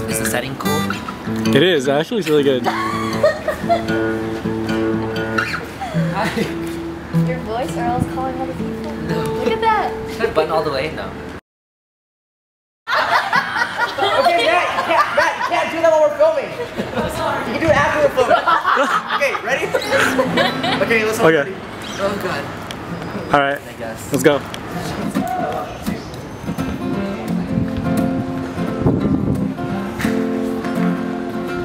Is the setting cool? It is, actually it's really good. Hi. Your voice, Earl's calling other people. No. Look at that. Should I button all the way? No. Okay, Matt, you can't do that while we're filming. You can do it after we're filming. Okay, ready? Okay, let's Okay. ready. Oh god. Alright, I guess. let's go.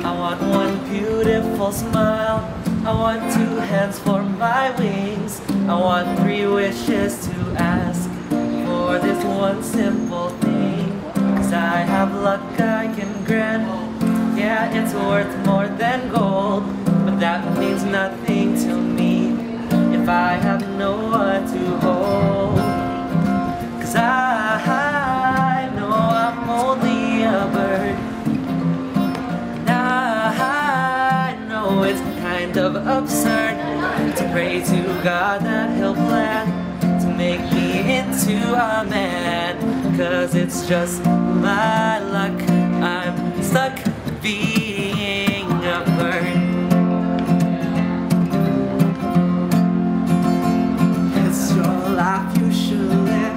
I want one beautiful smile. I want 2 hands for my wings. I want 3 wishes to ask for this one simple thing. 'Cause I have luck I can grant. Yeah, it's worth more than gold, but that means nothing to me if I have no one to hold. 'Cause I know I'm only a bird. I know it's kind of absurd to pray to God that he'll plan to make me into a man. 'Cause it's just my luck, I'm stuck being a bird. It's your life you should live.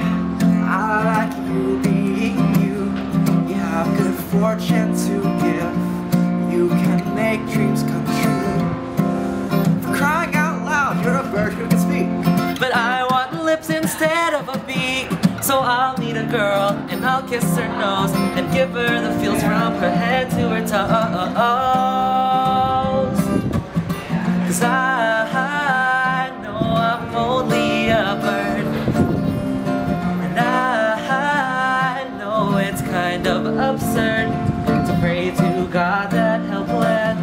I like you being you. You have good fortune to give. You can make dreams come true. For crying out loud, you're a bird who can speak. But I want lips instead of a beak. So I'll meet a girl and I'll kiss her nose and give her the feels from her head to her toes. 'Cause I know I'm only a bird. And I know it's kind of absurd to pray to God that he'll plan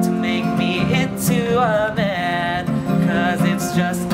to make me into a man. 'Cause it's just